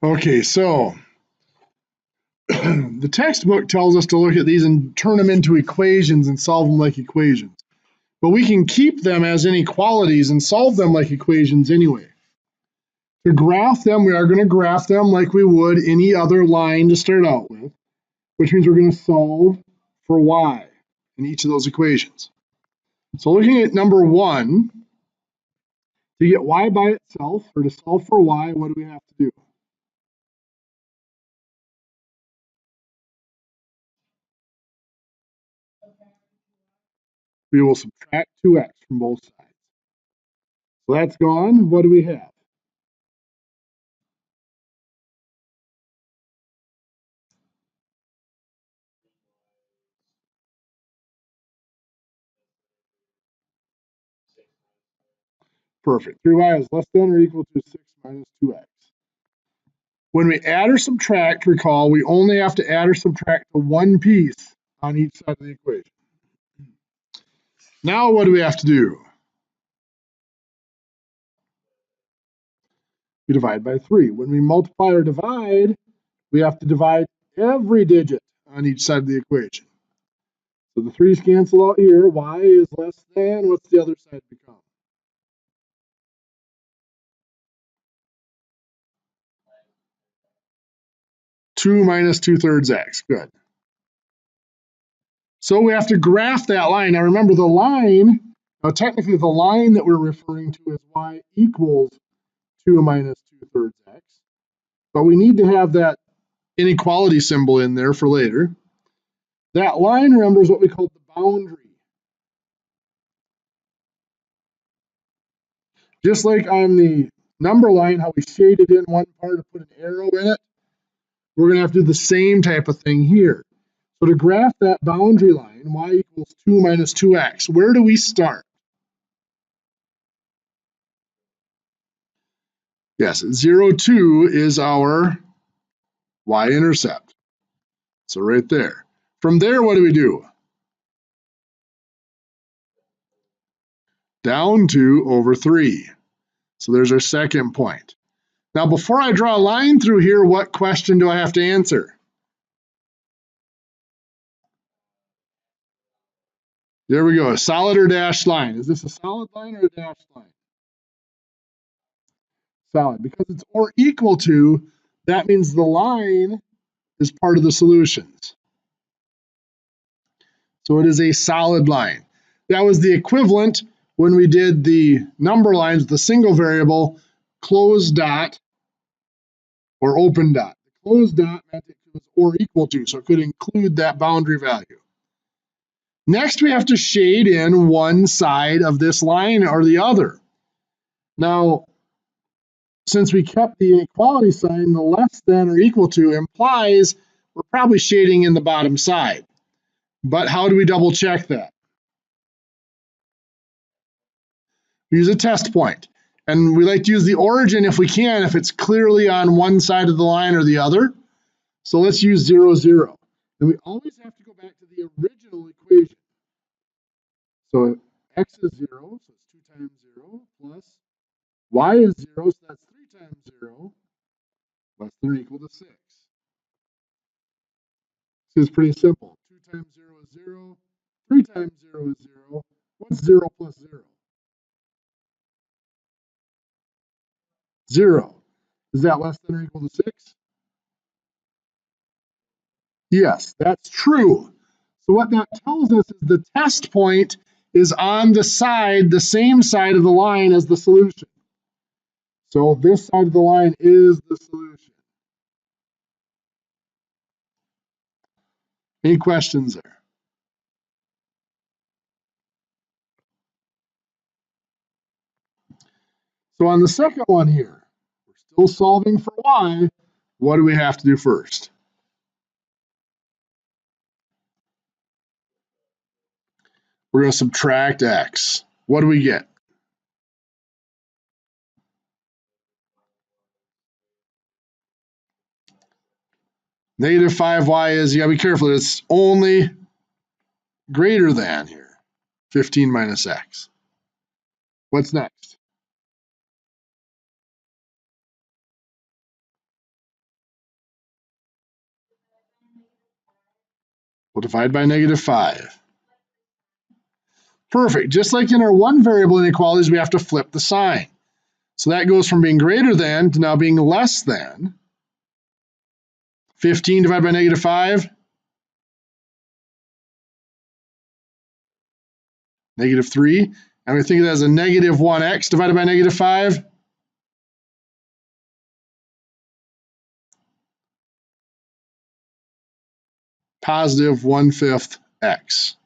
Okay, so the textbook tells us to look at these and turn them into equations and solve them like equations. But we can keep them as inequalities and solve them like equations anyway. To graph them, we are going to graph them like we would any other line to start out with, which means we're going to solve for y in each of those equations. So looking at number 1, to get y by itself, or to solve for y, what do we have to do? We will subtract 2x from both sides. So that's gone. What do we have? Perfect. 3y is less than or equal to 6 minus 2x. When we add or subtract, recall, we only have to add or subtract to one piece on each side of the equation. Now what do we have to do? We divide by 3. When we multiply or divide, we have to divide every digit on each side of the equation. So the 3's cancel out here. Y is less than, what's the other side become? Two minus 2/3 x. Good. So we have to graph that line. Now remember the line, now technically the line that we're referring to is y equals 2 minus 2/3 x. But we need to have that inequality symbol in there for later. That line, remember, is what we call the boundary. Just like on the number line, how we shaded in one part to put an arrow in it, we're going to have to do the same type of thing here. So to graph that boundary line, y equals 2 minus 2x, where do we start? Yes, 0, 2 is our y-intercept. So right there. From there, what do we do? Down 2 over 3. So there's our second point. Now, before I draw a line through here, what question do I have to answer? There we go, a solid or dashed line. Is this a solid line or a dashed line? Solid, because it's or equal to, that means the line is part of the solutions. So it is a solid line. That was the equivalent when we did the number lines, the single variable, closed dot or open dot. The closed dot meant it was or equal to, so it could include that boundary value. Next, we have to shade in one side of this line or the other. Now, since we kept the inequality sign, the less than or equal to implies we're probably shading in the bottom side. But how do we double check that? We use a test point. And we like to use the origin if we can, if it's clearly on one side of the line or the other. So let's use 0, 0. And we always have to go back to the original equation. So x is 0, so it's 2 times 0, plus y is 0, so that's 3 times 0, less than or equal to 6. This is pretty simple. 2 times 0 is 0, 3 times 0 is 0. What's 0 plus 0? 0. Is that less than or equal to 6? Yes, that's true. So what that tells us is the test point is on the side, the same side of the line as the solution. So this side of the line is the solution. Any questions there? So on the second one here, we're still solving for y. What do we have to do first? We're going to subtract x. What do we get? Negative 5y is, you got to be careful, it's only greater than here. 15 minus x. What's next? We'll divide by -5. Perfect. Just like in our one variable inequalities, we have to flip the sign. So that goes from being greater than to now being less than. 15 divided by -5. -3. And we think of that as a -1x divided by -5. +1/5 x.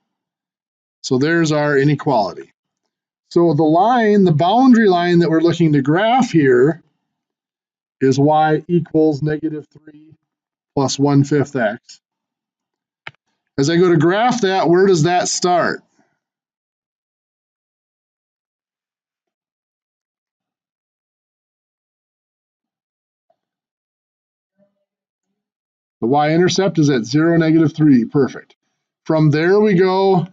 So there's our inequality. So the boundary line that we're looking to graph here is y equals -3 plus 1/5 x. As I go to graph that, where does that start? The y-intercept is at 0, -3. Perfect. From there we go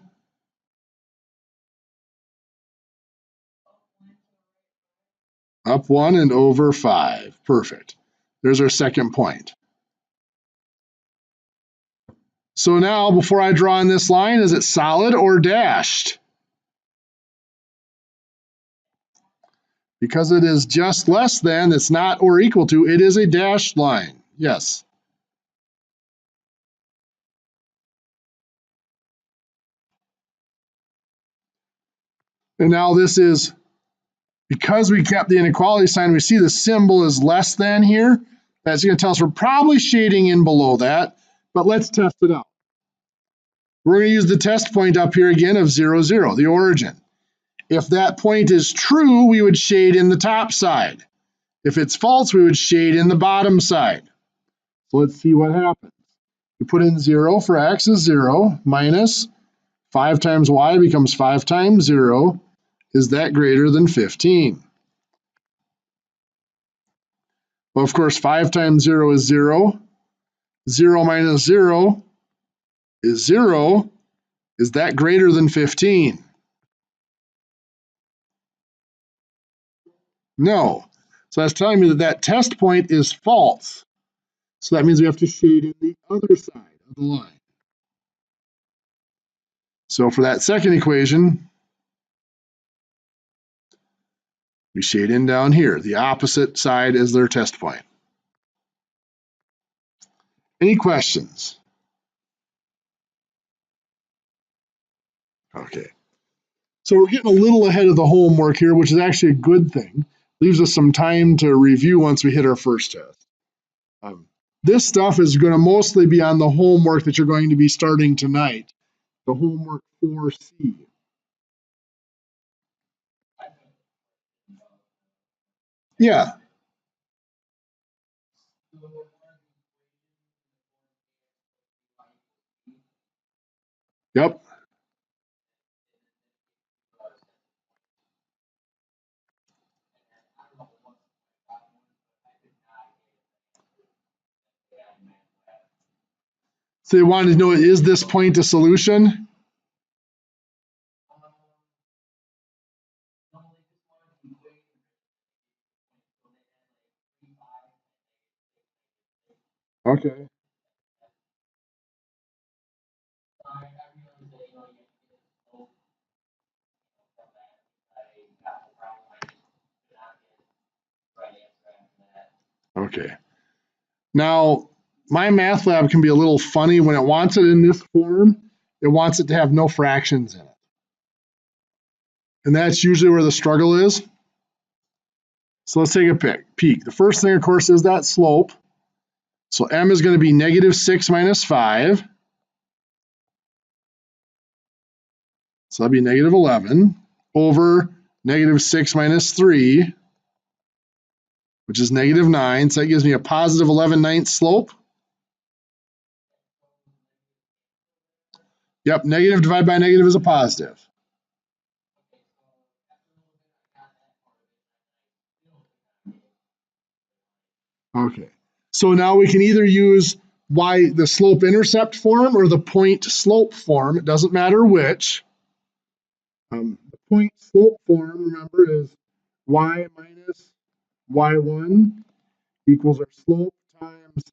up 1 and over 5. Perfect. There's our second point. So now, before I draw on this line, is it solid or dashed? Because it is just less than, it's not or equal to, it is a dashed line. Yes. And now this is, because we kept the inequality sign, we see the symbol is less than here. That's going to tell us we're probably shading in below that, but let's test it out. We're going to use the test point up here again of 0, 0, the origin. If that point is true, we would shade in the top side. If it's false, we would shade in the bottom side. So let's see what happens. We put in 0 for x is 0, minus 5 times y becomes 5 times 0. Is that greater than 15? Well, of course, 5 times 0 is 0. 0 minus 0 is 0. Is that greater than 15? No. So that's telling me that that test point is false. So that means we have to shade in the other side of the line. So for that second equation, we shade in down here. The opposite side is their test point. Any questions? Okay. So we're getting a little ahead of the homework here, which is actually a good thing. Leaves us some time to review once we hit our first test. This stuff is going to mostly be on the homework that you're going to be starting tonight, the homework 4C. Yeah. Yep. So they wanted to know, is this point a solution? Okay. Okay. Now, my math lab can be a little funny when it wants it in this form. It wants it to have no fractions in it. And that's usually where the struggle is. So let's take a peek. The first thing, of course, is that slope. So m is going to be -6 minus 5. So that'd be -11 over -6 minus 3, which is -9. So that gives me a positive 11/9 slope. Yep, negative divided by negative is a positive. Okay, so now we can either use the slope intercept form or the point slope form. It doesn't matter which. The point slope form, remember, is y minus y1 equals our slope times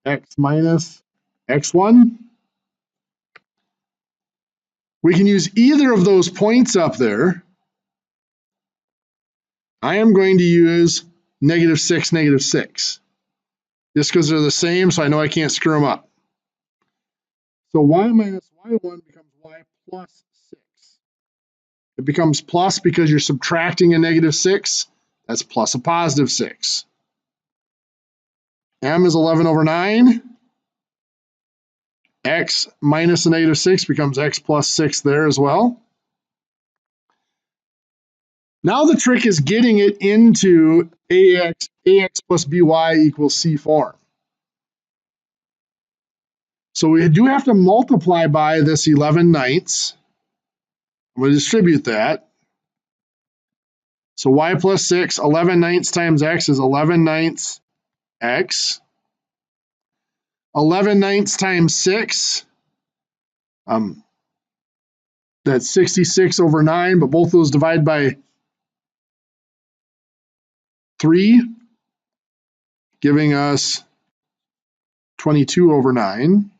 x minus x1. We can use either of those points up there. I am going to use -6, -6. Just because they're the same, so I know I can't screw them up. So y minus y1 becomes y plus 6. It becomes plus because you're subtracting a -6. That's plus a positive 6. M is 11/9. X minus a -6 becomes x plus 6 there as well. Now the trick is getting it into ax plus by equals c form. So we do have to multiply by this 11/9. I'm going to distribute that. So y plus 6, 11/9 times x is 11/9 x. 11/9 times 6, that's 66/9, but both those divide by 3, giving us 22/9.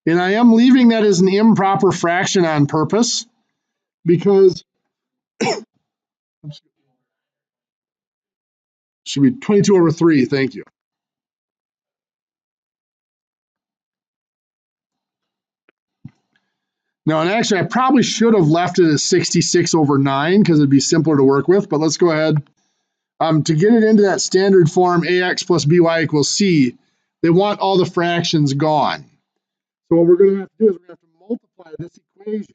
And I am leaving that as an improper fraction on purpose because should be 22/3, thank you. Now, and actually, I probably should have left it as 66/9 because it'd be simpler to work with, but let's go ahead. To get it into that standard form, ax plus by equals c, they want all the fractions gone. So what we're going to have to do is we're going to have to multiply this equation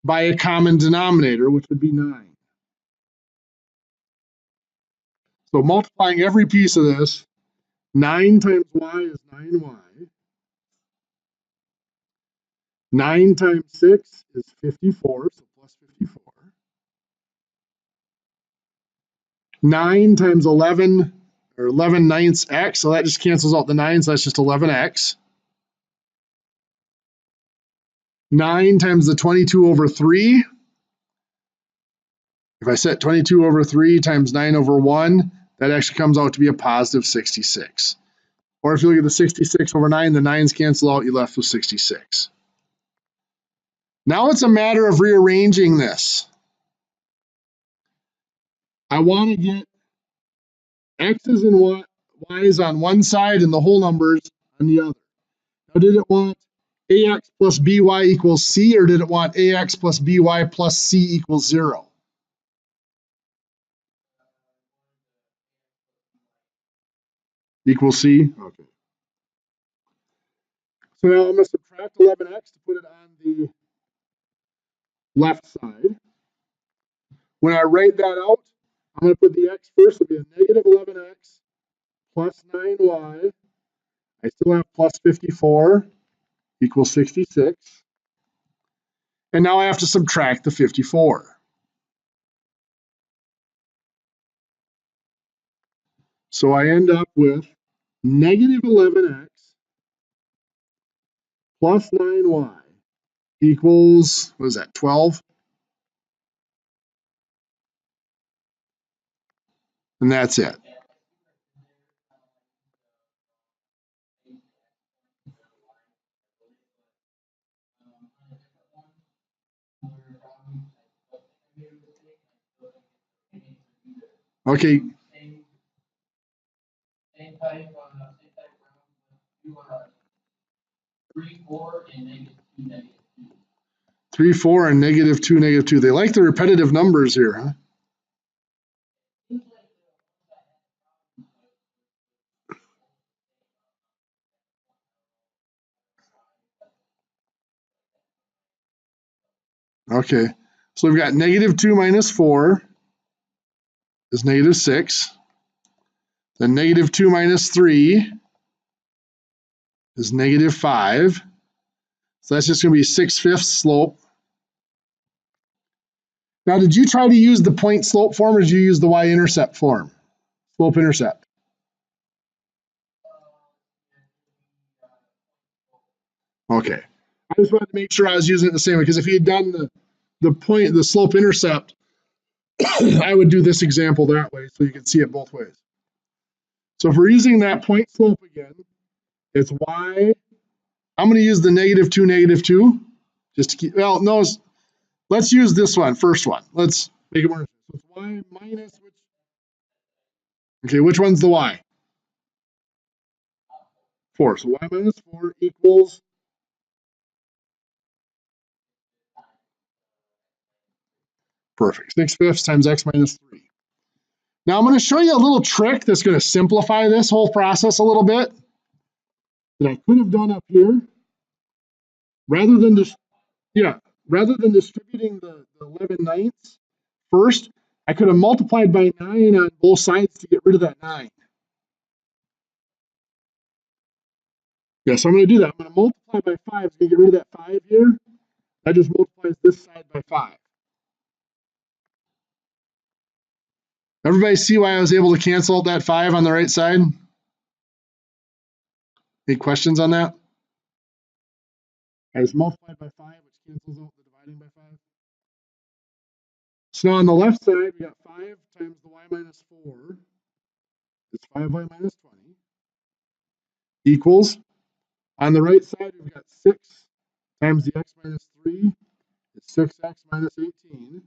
by a common denominator, which would be 9. So multiplying every piece of this, 9 times y is 9y. 9 times 6 is 54, so plus 54. 9 times 11, or 11/9 x, so that just cancels out the 9, so that's just 11x. 9 times the 22/3. If I set 22/3 times 9/1, that actually comes out to be a positive 66. Or if you look at the 66/9, the 9's cancel out, you're left with 66. Now it's a matter of rearranging this. I want to get x's and y's on one side and the whole numbers on the other. Now, did it want ax plus by equals c, or did it want ax plus by plus c equals 0? Equals c? Okay. So now I'm going to subtract 11x to put it on the left side. When I write that out, I'm going to put the x first. It'll be a negative 11x plus 9y. I still have plus 54 equals 66. And now I have to subtract the 54. So I end up with negative 11x plus 9y equals, what is that, 12? And that's it. Okay. 3, 4, and -2, -2. They like the repetitive numbers here, huh? Okay. So we've got -2 minus 4 is -6. Then -2 minus 3 is -5. So that's just going to be 6/5 slope. Now, did you try to use the point slope form, or did you use the y-intercept form? Slope intercept. Okay. I just wanted to make sure I was using it the same way, because if you had done the slope intercept, I would do this example that way so you can see it both ways. So if we're using that point slope again, it's y. I'm going to use the -2, -2. Just to keep, well, no, let's use this one, first one. Let's make it more. So it's y minus which? Okay, which one's the y? 4. So y minus 4 equals perfect. 6/5 times x minus 3. Now I'm going to show you a little trick that's going to simplify this whole process a little bit that I could have done up here. Rather than distributing the 11/9 first, I could have multiplied by 9 on both sides to get rid of that 9. Yeah, so I'm going to do that. I'm going to multiply by 5 to get rid of that 5 here. That just multiplies this side by 5. Everybody see why I was able to cancel out that 5 on the right side? Any questions on that? I just multiplied by 5, which cancels out the dividing by 5. So now on the left side, we got 5 times the y minus 4 is 5y minus 20 equals, on the right side, we've got 6 times the x minus 3 is 6x minus 18.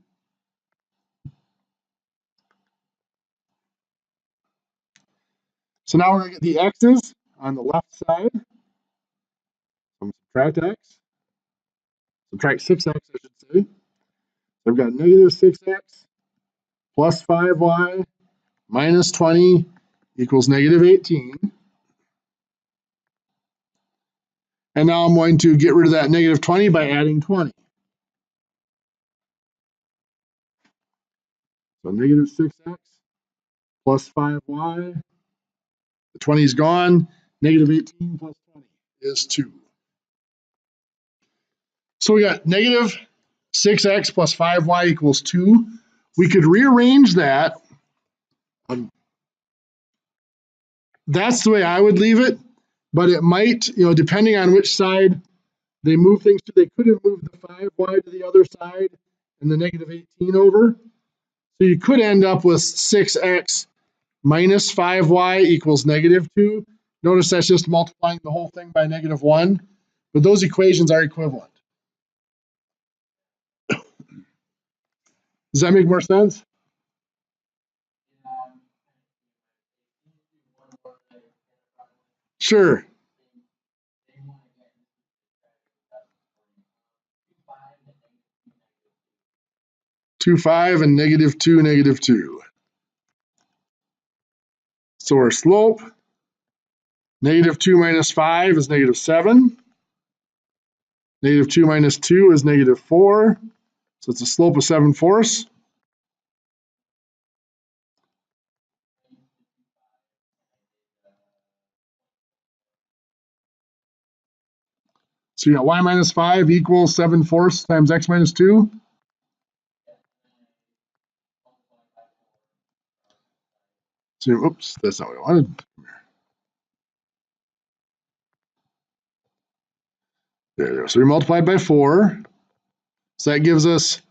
So now we're going to get the x's on the left side. So subtract x. Subtract 6x, I should say. So we've got negative 6x plus 5y minus 20 equals negative 18. And now I'm going to get rid of that negative 20 by adding 20. So negative 6x plus 5y. The 20 is gone. Negative 18 plus 20 is 2. So we got negative 6x plus 5y equals 2. We could rearrange that. That's the way I would leave it, but it might, depending on which side they move things to, they could have moved the 5y to the other side and the negative 18 over. So you could end up with 6x minus 5y equals negative 2. Notice that's just multiplying the whole thing by negative 1, but those equations are equivalent. Does that make more sense? Sure. 2, 5, and negative 2, negative 2. So our slope, negative 2 minus 5 is negative 7. Negative 2 minus 2 is negative 4. So it's a slope of 7/4. So you got y minus 5 equals 7/4 times x minus 2. So, oops, that's not what I wanted. There you go. So we multiplied by 4. So that gives us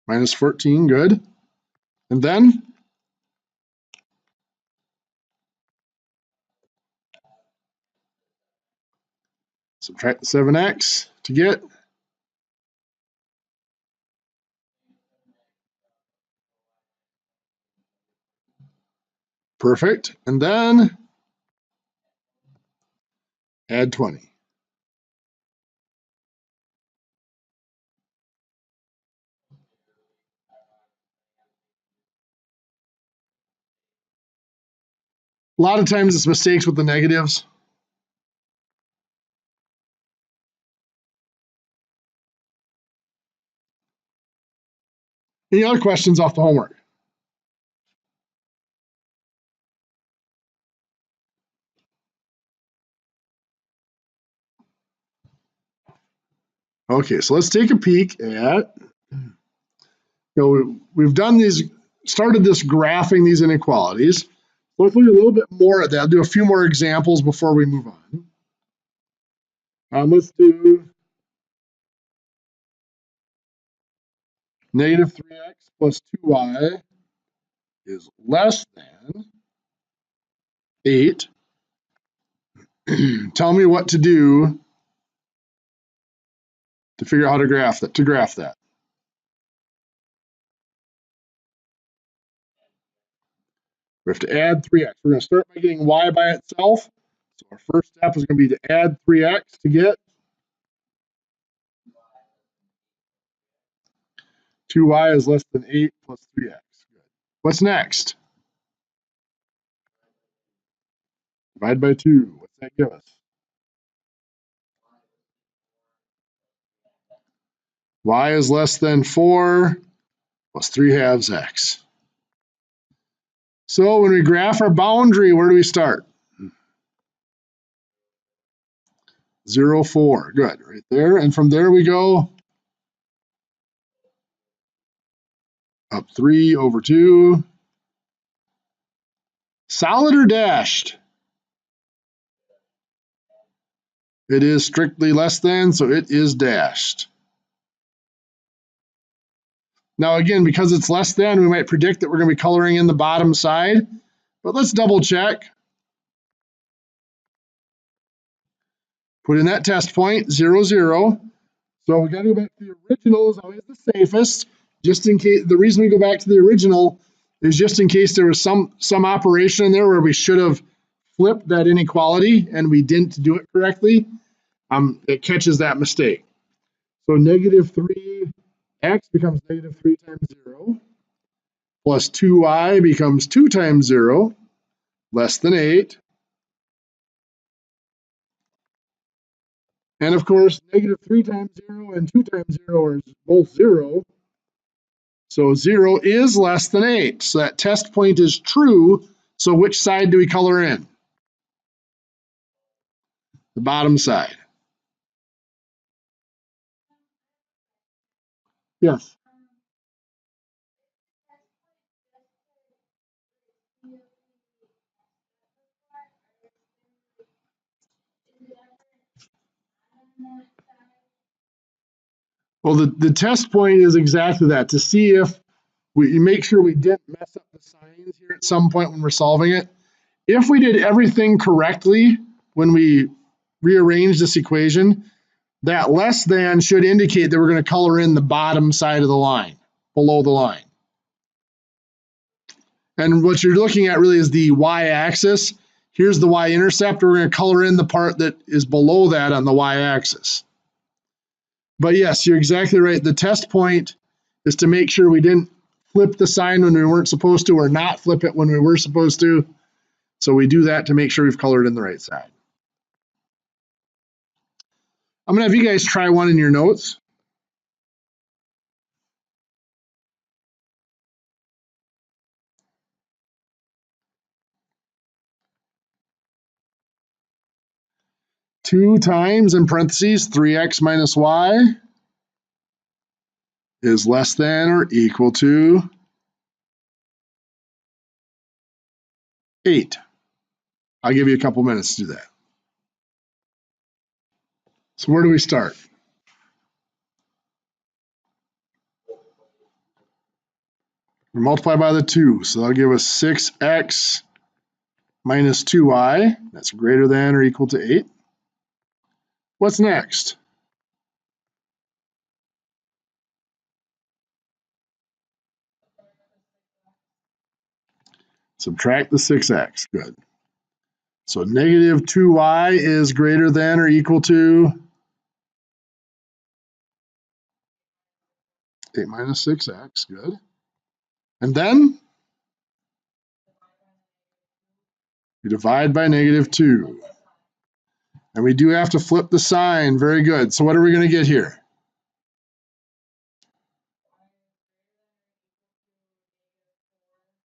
minus 14. Good. And then subtract the 7x to get perfect. And then add 20. A lot of times it's mistakes with the negatives. Any other questions off the homework? Okay, so let's take a peek at, we've done these, started this graphing these inequalities. Let's look a little bit more at that. I'll do a few more examples before we move on. Let's do negative 3x plus 2y is less than 8. Tell me what to do to figure out how to graph that. We have to add 3x. We're going to start by getting y by itself. So our first step is going to be to add 3x to get 2y is less than 8 plus 3x. Good. What's next? Divide by 2. What's that give us? Y is less than 4 plus 3 halves x. So when we graph our boundary, where do we start? 0, 4. Good, right there. And from there we go up 3 over 2. Solid or dashed? It is strictly less than, so it is dashed. Now again, because it's less than, we might predict that we're going to be coloring in the bottom side, but let's double check. Put in that test point, 0, 0. So we got to go back to the original is always the safest, just in case. The reason we go back to the original is just in case there was some operation in there where we should have flipped that inequality and we didn't do it correctly. It catches that mistake. So negative 3x becomes negative 3 times 0, plus 2y becomes 2 times 0, less than 8. And of course, negative 3 times 0 and 2 times 0 are both 0. So 0 is less than 8. So that test point is true. So which side do we color in? The bottom side. Yes. Well, the test point is exactly that, to see if we make sure we didn't mess up the signs here at some point when we're solving it. If we did everything correctly when we rearranged this equation, that less than should indicate that we're going to color in the bottom side of the line, below the line. And what you're looking at really is the y-axis. Here's the y-intercept. We're going to color in the part that is below that on the y-axis. But yes, you're exactly right. The test point is to make sure we didn't flip the sign when we weren't supposed to, or not flip it when we were supposed to. So we do that to make sure we've colored in the right side. I'm going to have you guys try one in your notes. Two times, in parentheses, 3x minus y is less than or equal to 8. I'll give you a couple minutes to do that. So where do we start? We multiply by the 2, so that'll give us 6x minus 2y. That's greater than or equal to 8. What's next? Subtract the 6x. Good. So negative 2y is greater than or equal to 8 minus 6x. Good. And then we divide by negative 2. And we do have to flip the sign. Very good. So what are we going to get here?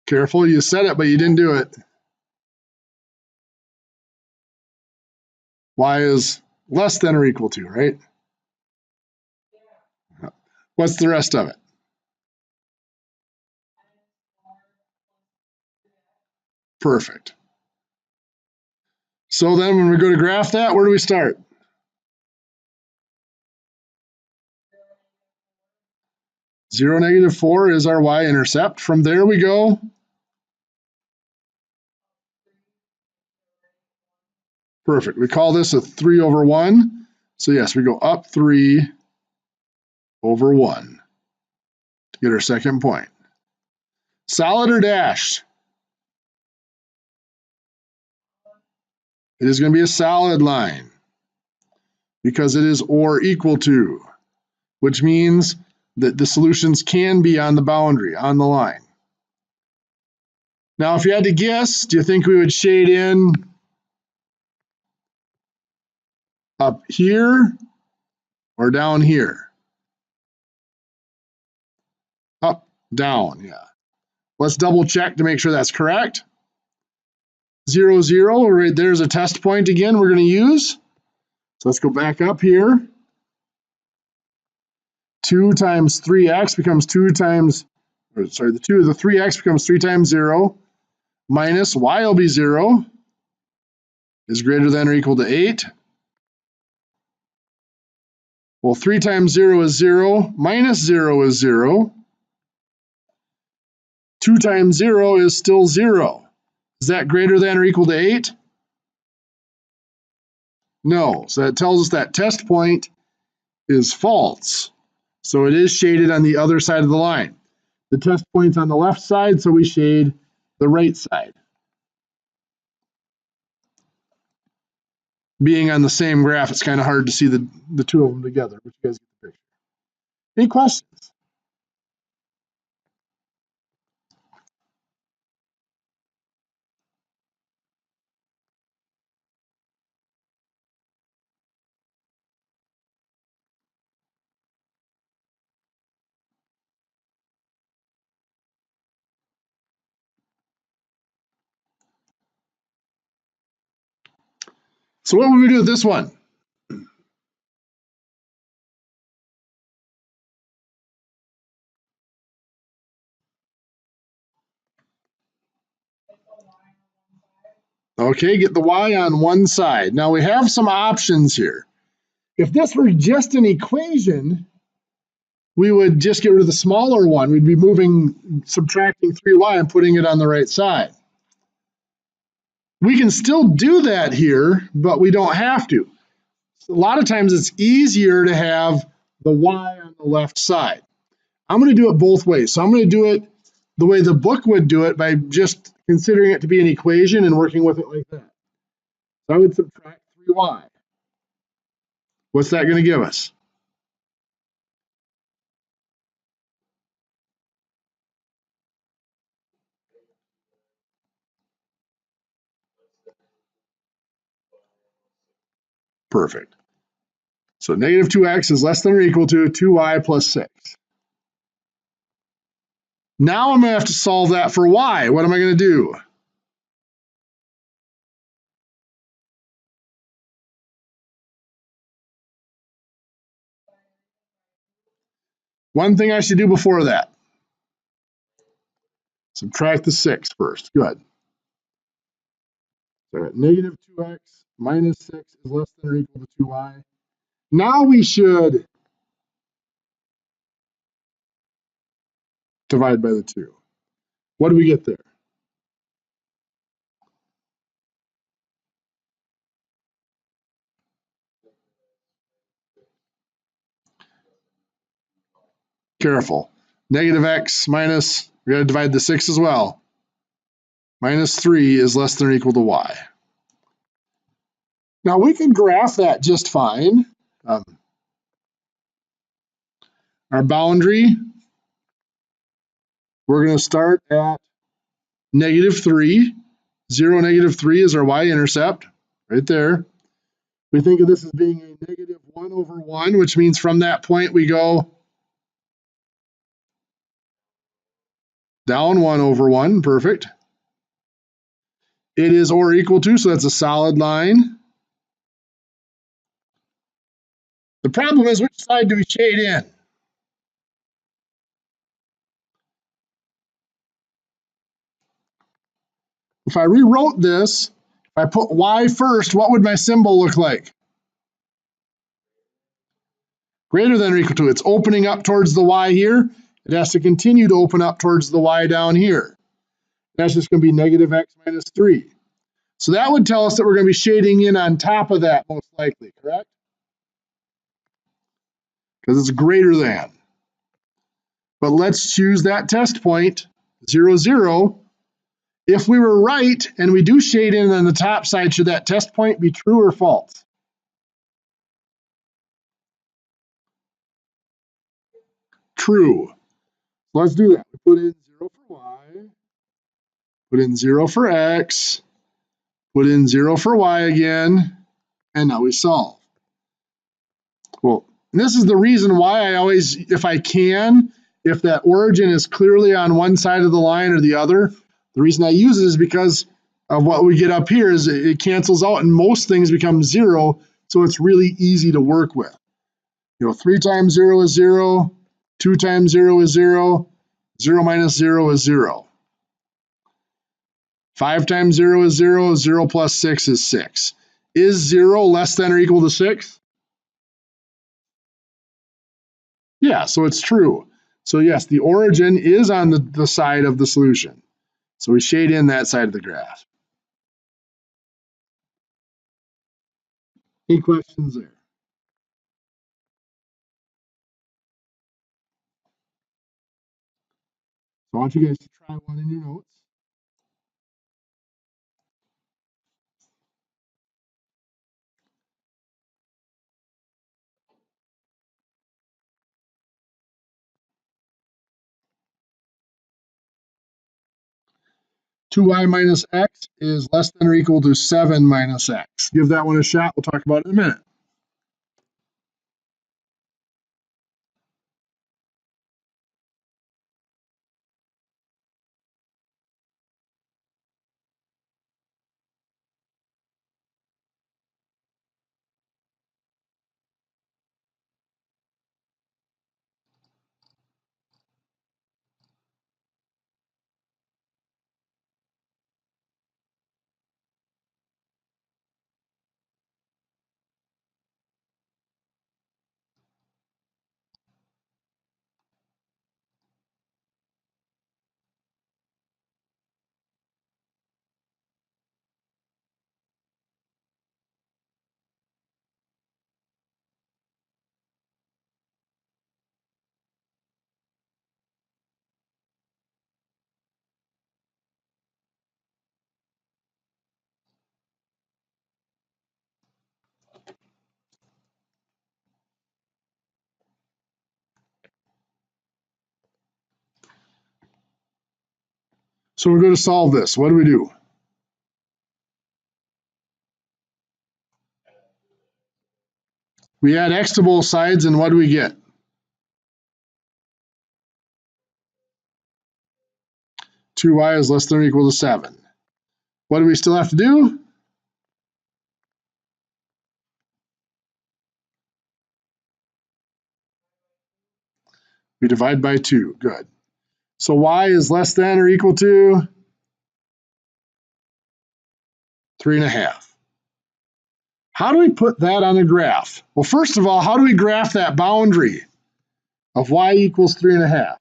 Careful, you said it, but you didn't do it. Y is less than or equal to, right? What's the rest of it? Perfect. So then when we go to graph that, where do we start? 0, negative 4 is our y-intercept. From there we go Perfect. We call this a 3 over 1. So yes, we go up 3 over 1 to get our second point. Solid or dashed? It is going to be a solid line because it is or equal to, which means that the solutions can be on the boundary, on the line. Now, if you had to guess, do you think we would shade in up here or down here? Up, down, yeah. Let's double check to make sure that's correct. 0, 0, right there's a test point again we're going to use. So let's go back up here. 2 times 3x becomes 2 times, or sorry, the 3x becomes 3 times 0, minus y will be 0, is greater than or equal to 8. Well, 3 times 0 is 0, minus 0 is 0. 2 times 0 is still 0. Is that greater than or equal to 8? No. So that tells us that test point is false. So it is shaded on the other side of the line. The test point's on the left side, so we shade the right side. Being on the same graph, it's kind of hard to see the two of them together, but you guys get the picture. Any questions? So what would we do with this one? Okay, get the y on one side. Now we have some options here. If this were just an equation, we would just get rid of the smaller one. We'd be subtracting 3y and putting it on the right side. We can still do that here, but we don't have to. A lot of times it's easier to have the y on the left side. I'm going to do it both ways. So I'm going to do it the way the book would do it by just considering it to be an equation and working with it like that. So I would subtract 3y. What's that going to give us? Perfect. So negative 2x is less than or equal to 2y plus 6. Now I'm going to have to solve that for y. What am I going to do? One thing I should do before that. Subtract the 6 first. Good. So negative 2x minus 6 is less than or equal to 2y. Now we should divide by the 2. What do we get there? Careful. Negative x minus, we got to divide the 6 as well. Minus 3 is less than or equal to y. Now we can graph that just fine. Our boundary, we're going to start at negative 3. 0, negative 3 is our y-intercept right there. We think of this as being a negative 1 over 1, which means from that point we go down 1 over 1. Perfect. It is or equal to, so that's a solid line. The problem is, which side do we shade in? If I rewrote this, if I put y first, what would my symbol look like? Greater than or equal to. It's opening up towards the y here. It has to continue to open up towards the y down here. That's just going to be negative x minus 3. So that would tell us that we're going to be shading in on top of that most likely, correct? Because it's greater than. But let's choose that test point, 0, 0. If we were right and we do shade in on the top side, should that test point be true or false? True. Let's do that. We put in 0 for y, put in 0 for x, put in 0 for y again, and now we solve. Well, this is the reason why I always, if I can, if that origin is clearly on one side of the line or the other, the reason I use it is because of what we get up here is it cancels out and most things become 0, so it's really easy to work with. 3 times 0 is 0, 2 times 0 is 0, 0 minus 0 is 0. 5 times 0 is 0, 0 plus 6 is 6. Is 0 less than or equal to 6? Yeah, so it's true. So yes, the origin is on the side of the solution. So we shade in that side of the graph. Any questions there? So I want you guys to try one in your notes. Two y minus x is less than or equal to 7 minus x. Give that one a shot. We'll talk about it in a minute. So we're going to solve this. What do we do? We add x to both sides, and what do we get? 2y is less than or equal to 7. What do we still have to do? We divide by 2. Good. So y is less than or equal to 3.5. How do we put that on a graph? Well, first of all, how do we graph that boundary of y equals 3.5?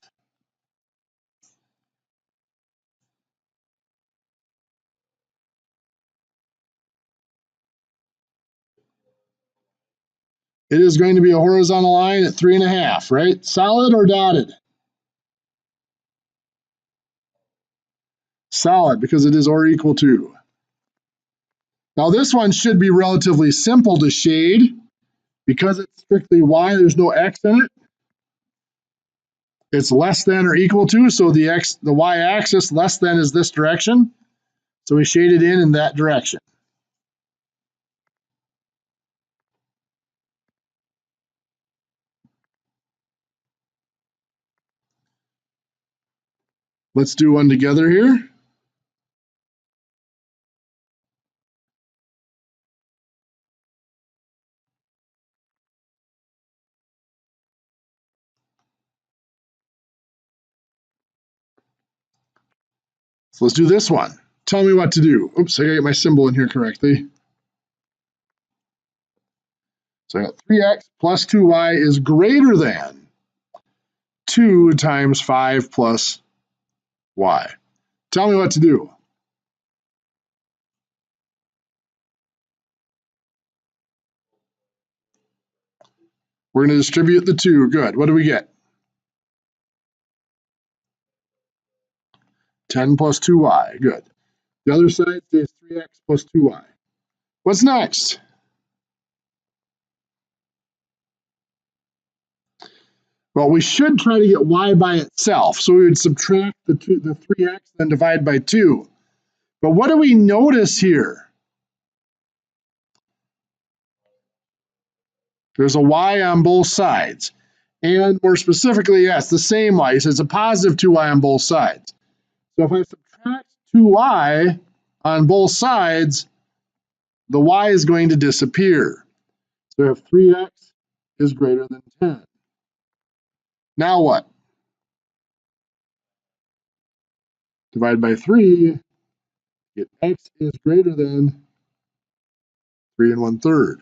It is going to be a horizontal line at 3.5, right? Solid or dotted? Solid, because it is or equal to. Now this one should be relatively simple to shade because it's strictly y, there's no x in it. It's less than or equal to, so the y-axis less than is this direction. So we shade it in that direction. Let's do one together here. So let's do this one. Tell me what to do. Oops, I gotta get my symbol in here correctly. So I got 3x plus 2y is greater than 2 times 5 plus y. Tell me what to do. We're going to distribute the 2. Good. What do we get? 10 plus 2y. Good. The other side stays 3x plus 2y. What's next? Well, we should try to get y by itself. So we would subtract the 3x, then divide by 2. But what do we notice here? There's a y on both sides. And more specifically, yes, the same y. So it's a positive 2y on both sides. So if I subtract 2y on both sides, the y is going to disappear. So if 3x is greater than 10. Now what? Divide by 3, get x is greater than 3 1/3.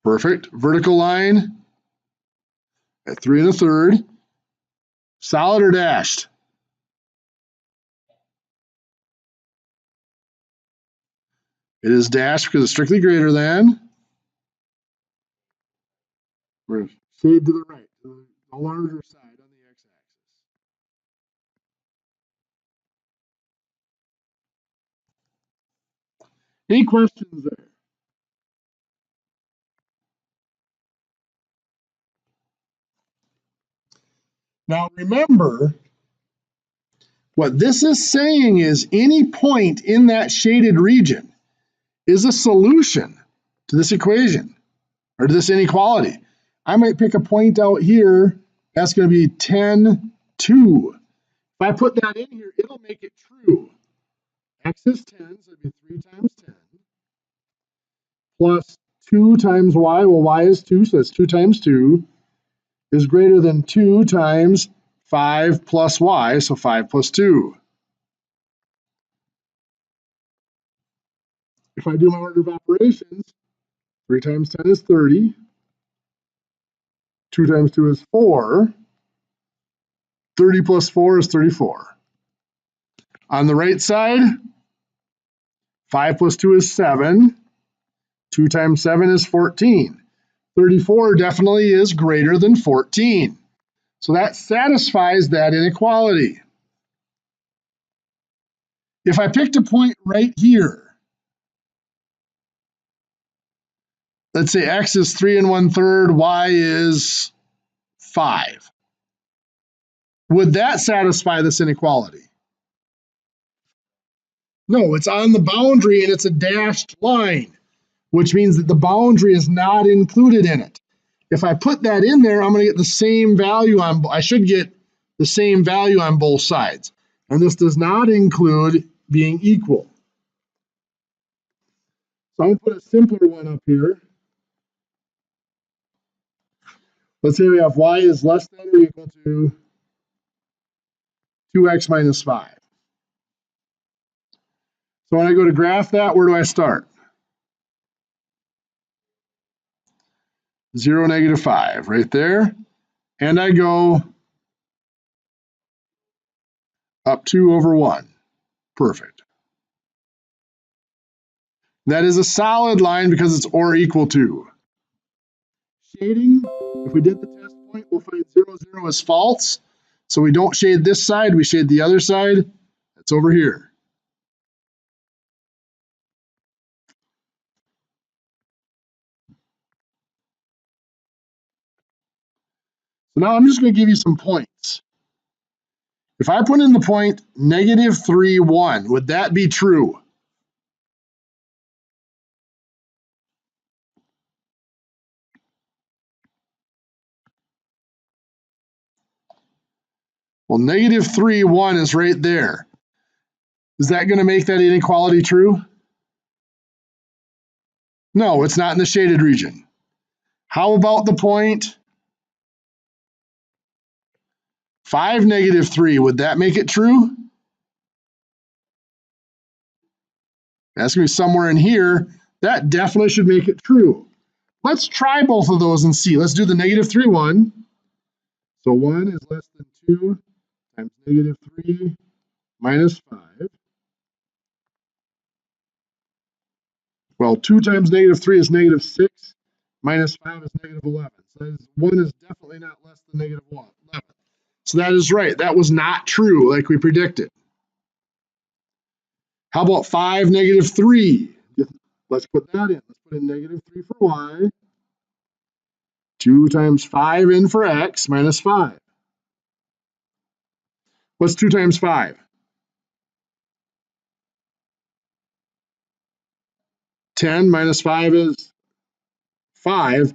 Perfect. Vertical line at 3 1/3. Solid or dashed? It is dashed because it's strictly greater than. We're going to shade to the right, to the larger side on the x-axis. Any questions there? Now remember, what this is saying is any point in that shaded region is a solution to this equation or to this inequality. I might pick a point out here, that's going to be 10, 2. If I put that in here, it'll make it true. X is 10, so it'd be 3 times 10, plus 2 times y, well, y is 2, so that's 2 times 2, is greater than 2 times 5 plus y, so 5 plus 2. If I do my order of operations, 3 times 10 is 30, 2 times 2 is 4, 30 plus 4 is 34. On the right side, 5 plus 2 is 7, 2 times 7 is 14. 34 definitely is greater than 14. So that satisfies that inequality. If I picked a point right here, let's say x is 3 1/3, y is 5. Would that satisfy this inequality? No, it's on the boundary and it's a dashed line, which means that the boundary is not included in it. If I put that in there, I'm going to get the same value I should get the same value on both sides. And this does not include being equal. So I'm going to put a simpler one up here. Let's say we have y is less than or equal to 2x minus 5. So when I go to graph that, where do I start? 0, -5, right there. And I go up 2 over 1. Perfect. That is a solid line because it's or equal to. Shading, if we did the test point, we'll find 0, 0 is false. So we don't shade this side, we shade the other side. That's over here. So now I'm just going to give you some points. If I put in the point -3, 1, would that be true? Well, -3, 1 is right there. Is that going to make that inequality true? No, it's not in the shaded region. How about the point 5, -3? Would that make it true? That's going to be somewhere in here. That definitely should make it true. Let's try both of those and see. Let's do the -3, 1. So 1 is less than 2 times -3 minus 5. Well, 2 times -3 is -6. minus 5 is negative 11. So that is, 1 is definitely not less than negative 11. So that is right. That was not true like we predicted. How about 5, negative 3? Let's put that in. Let's put in negative 3 for y. 2 times 5 in for x minus 5. What's 2 times 5? 10 minus 5 is 5.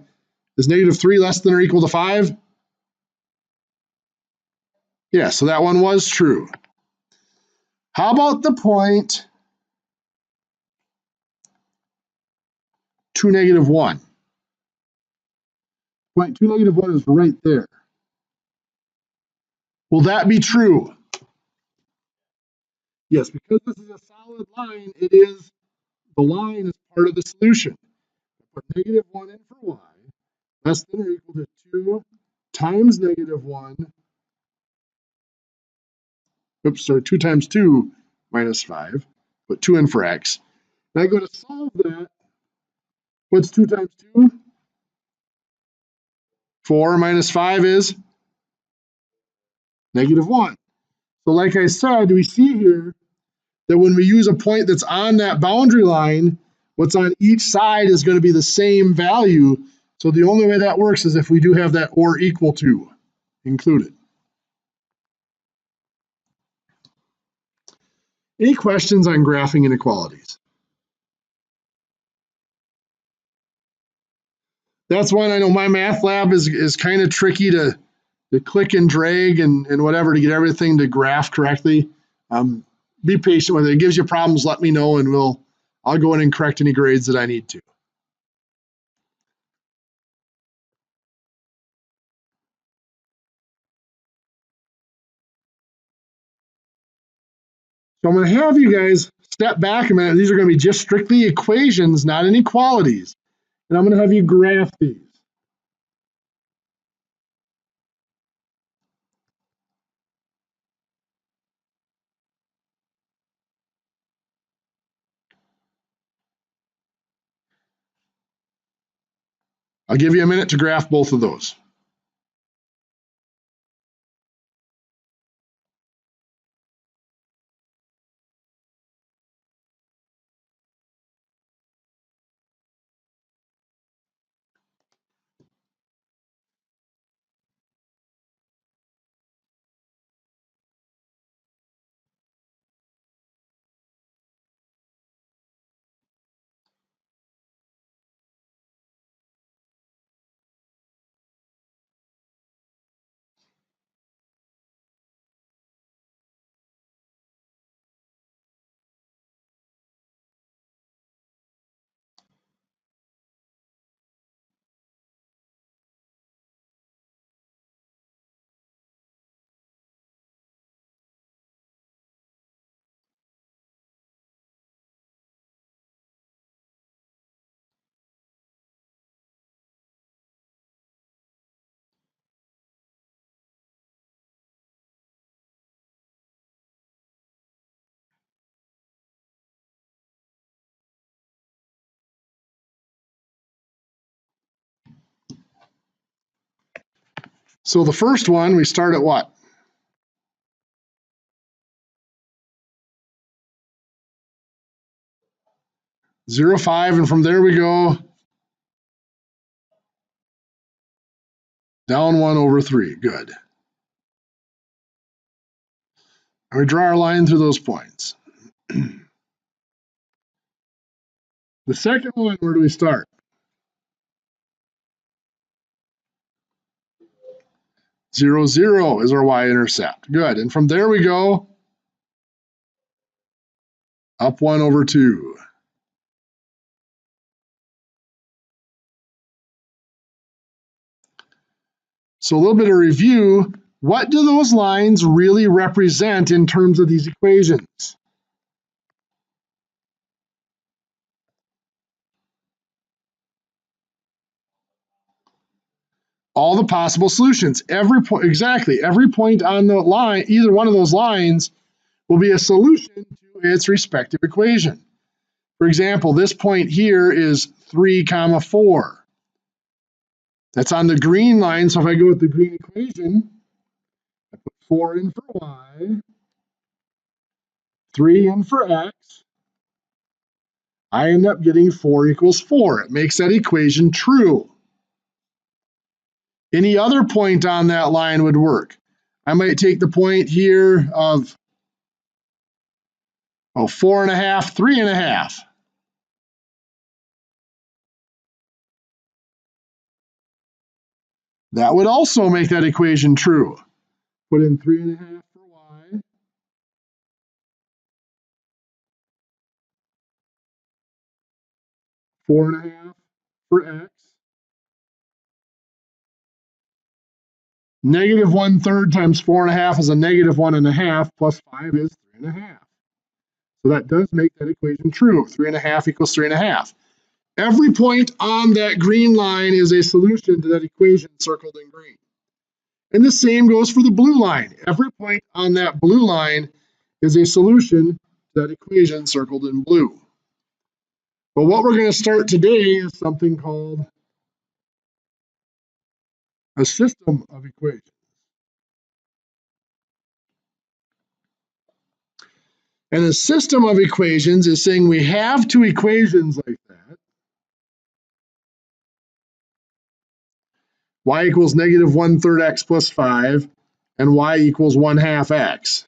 Is negative 3 less than or equal to 5? Yeah, so that one was true. How about the point 2, negative 1? Point 2, negative 1 is right there. Will that be true? Yes, because this is a solid line, it is, the line is part of the solution. Put negative 1 in for y, less than or equal to 2 times negative 1. Oops, sorry, 2 times 2 minus 5. Put 2 in for x. Now I go to solve that. What's 2 times 2? 4 minus 5 is negative 1. So like I said, we see here that when we use a point that's on that boundary line, what's on each side is going to be the same value. So the only way that works is if we do have that or equal to included. Any questions on graphing inequalities? That's one I know my math lab is kind of tricky to click and drag and whatever to get everything to graph correctly. Be patient with it. If it gives you problems, let me know, and I'll go in and correct any grades that I need to. So I'm going to have you guys step back a minute. These are going to be just strictly equations, not inequalities. And I'm going to have you graph these. I'll give you a minute to graph both of those. So the first one, we start at what? 0, 5, and from there we go down 1 over 3. Good. And we draw our line through those points. The second one, where do we start? 0, 0 is our y-intercept. Good. And from there we go up 1 over 2. So a little bit of review. What do those lines really represent in terms of these equations? All the possible solutions. Every point, exactly. Every point on the line, either one of those lines, will be a solution to its respective equation. For example, this point here is 3, 4. That's on the green line, so if I go with the green equation, I put 4 in for y, 3 in for x, I end up getting 4 equals 4. It makes that equation true. Any other point on that line would work. I might take the point here of 4.5, 3.5. That would also make that equation true. Put in 3.5 for y, 4.5 for x. Negative 1/3 times 4.5 is a negative 1.5, plus 5 is 3.5. So that does make that equation true. 3.5 equals 3.5. Every point on that green line is a solution to that equation circled in green. And the same goes for the blue line. Every point on that blue line is a solution to that equation circled in blue. But what we're going to start today is something called a system of equations. And a system of equations is saying we have two equations like that. Y equals negative 1/3 x plus 5, and y equals 1/2 x.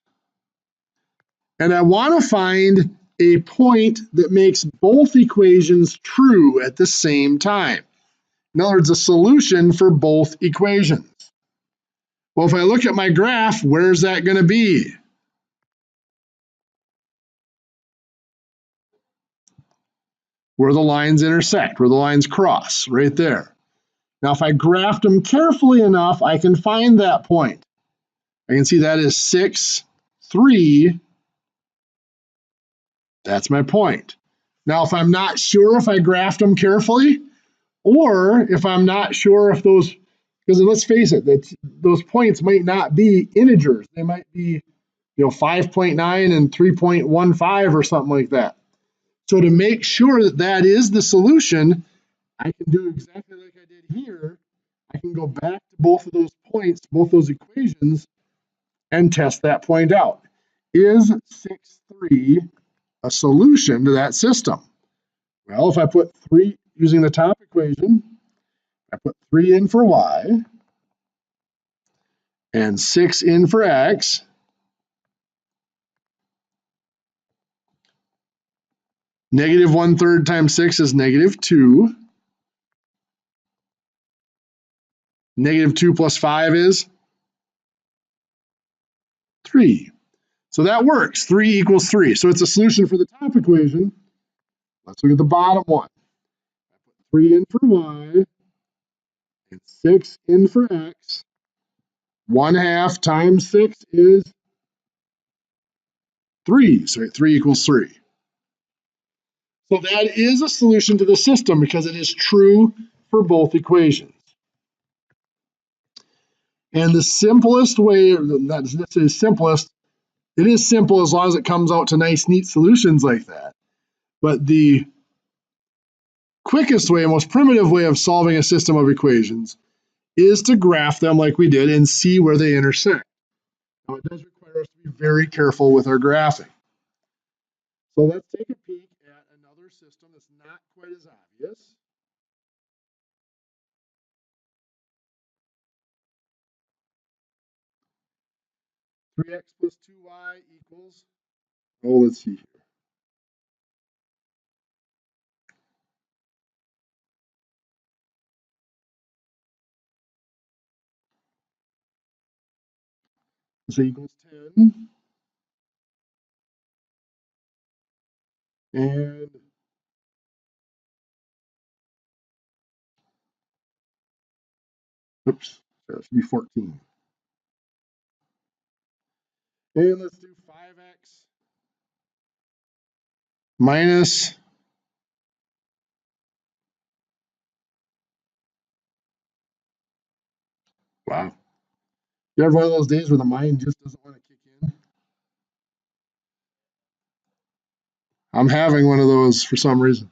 And I want to find a point that makes both equations true at the same time. In other words, a solution for both equations. Well, if I look at my graph, where's that going to be? Where the lines intersect, where the lines cross, right there. Now, if I graphed them carefully enough, I can find that point. I can see that is 6, 3. That's my point. Now, if I'm not sure if I graphed them carefully, or if I'm not sure if those, because let's face it, those points might not be integers. They might be 5.9 and 3.15 or something like that. So to make sure that that is the solution, I can do exactly like I did here. I can go back to both of those points, both those equations, and test that point out. Is 6, 3 a solution to that system? Well, if I put 3, using the top equation, I put 3 in for y, and 6 in for x, negative 1/3 times 6 is negative 2. Negative 2 plus 5 is 3. So that works. 3 equals 3. So it's a solution for the top equation. Let's look at the bottom one. I put 3 in for y, and 6 in for x. 1/2 times 6 is 3. So 3 equals 3. So that is a solution to the system because it is true for both equations. And the simplest way, not necessarily simplest, it is simple as long as it comes out to nice, neat solutions like that. But the quickest way, most primitive way of solving a system of equations is to graph them like we did and see where they intersect. Now, it does require us to be very careful with our graphing. So let's take a peek at another system that's not quite as obvious. Three x plus 2y equals, let's see here. So equals 10. And oops, that should be 14. And let's do 5x minus, wow. You ever one of those days where the mind just doesn't want to kick in? I'm having one of those for some reason.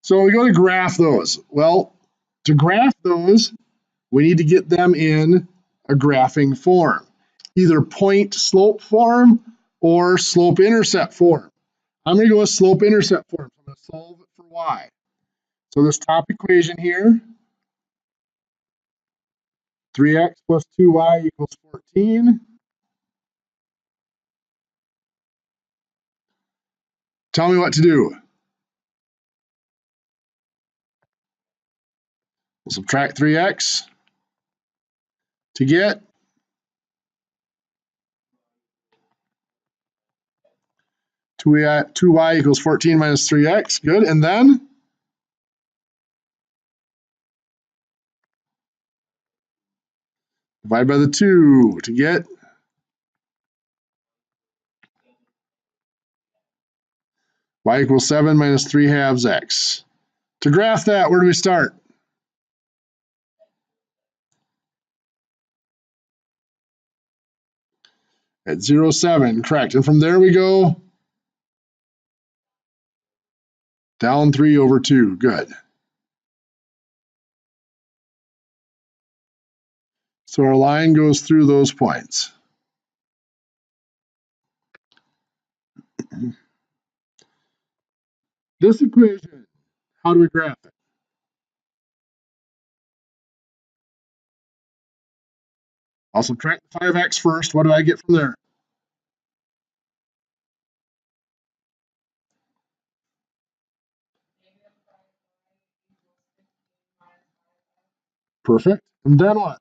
So we go to graph those. Well, To graph those, we need to get them in a graphing form, either point slope form or slope intercept form. I'm going to go with slope intercept form. So I'm going to solve it for y. So this top equation here, 3x plus 2y equals 14. Tell me what to do. We'll subtract 3x to get 2y equals 14 minus 3x. Good. And then divide by the 2 to get y equals 7 minus 3 halves x. To graph that, where do we start? At 0, 7, correct. And from there we go down 3 over 2. Good. So our line goes through those points. This equation, how do we graph it? I'll subtract 5x first. What do I get from there? Perfect. And then what?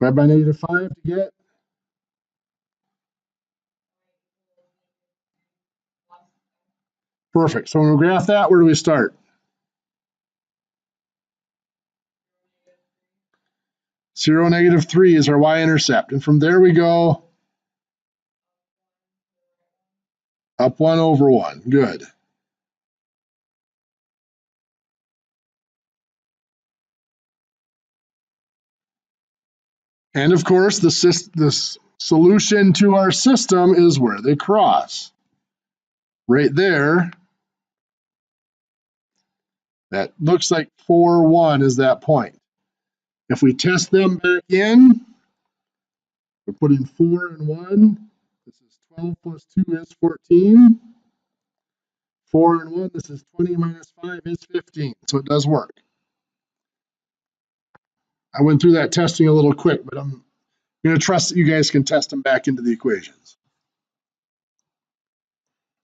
Divide by negative 5 to get? Perfect. So when we graph that, where do we start? 0, negative 3 is our y-intercept. And from there we go up 1 over 1. Good. And of course, the solution to our system is where they cross. Right there, that looks like 4, 1 is that point. If we test them back in, we put in 4 and 1. This is 12 plus 2 is 14. 4 and 1, this is 20 minus 5 is 15. So it does work. I went through that testing a little quick, but I'm going to trust that you guys can test them back into the equations.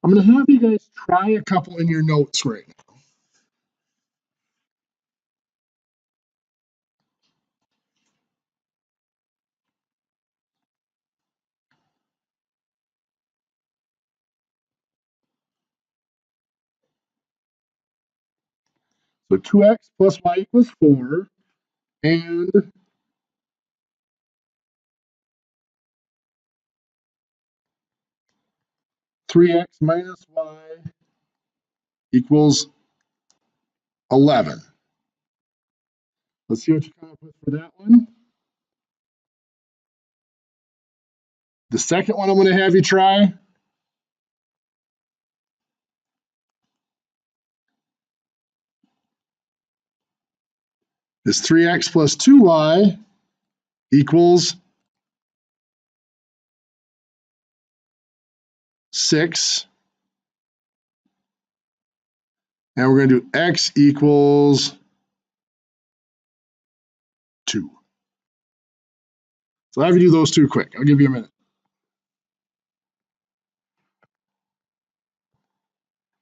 I'm going to have you guys try a couple in your notes right now. So 2x plus y equals 4, and 3x minus y equals 11. Let's see what you come up with for that one. The second one I'm going to have you try is 3x plus 2y equals 6. And we're going to do x equals 2. So I'll have you do those two quick. I'll give you a minute.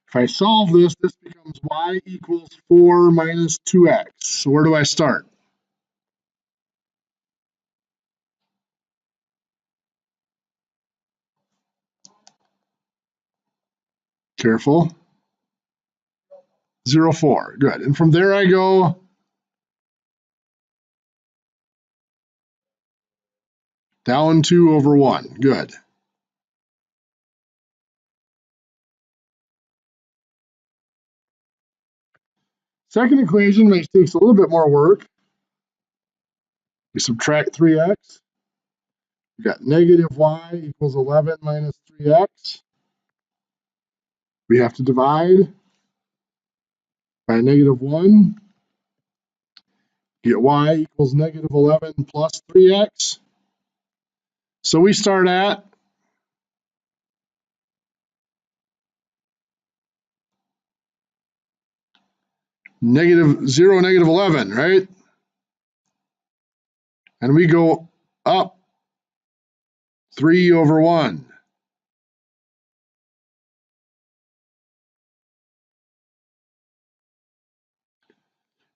If I solve this, this becomes y equals 4 minus 2x. So where do I start? Careful. 0, 4. Good. And from there I go down 2 over 1. Good. Second equation takes a little bit more work. We subtract 3x. We got negative y equals 11 minus 3x. We have to divide. by negative 1, get y equals negative 11 plus 3x. So we start at negative 0, negative 11, right? And we go up 3 over 1.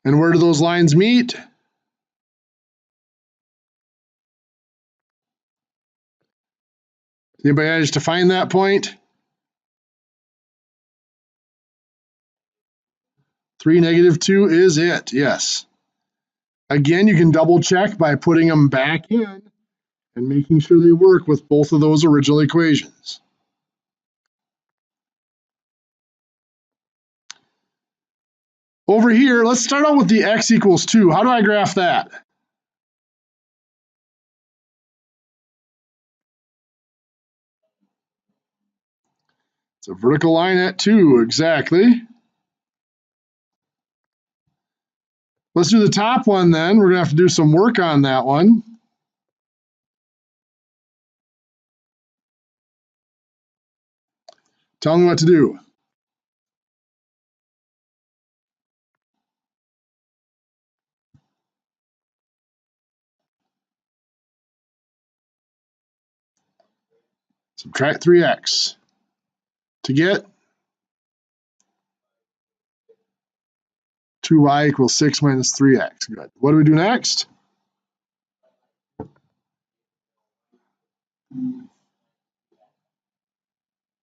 And where do those lines meet? Anybody manage to find that point? 3, negative 2 is it, yes. Again, you can double check by putting them back in and making sure they work with both of those original equations. Over here, let's start out with the x equals 2. How do I graph that? It's a vertical line at 2, exactly. Let's do the top one then. We're going to have to do some work on that one. Tell me what to do. Subtract 3x to get 2y equals 6 minus 3x. Good. What do we do next?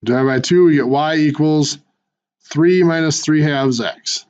Divide by 2, we get y equals 3 minus 3 halves x.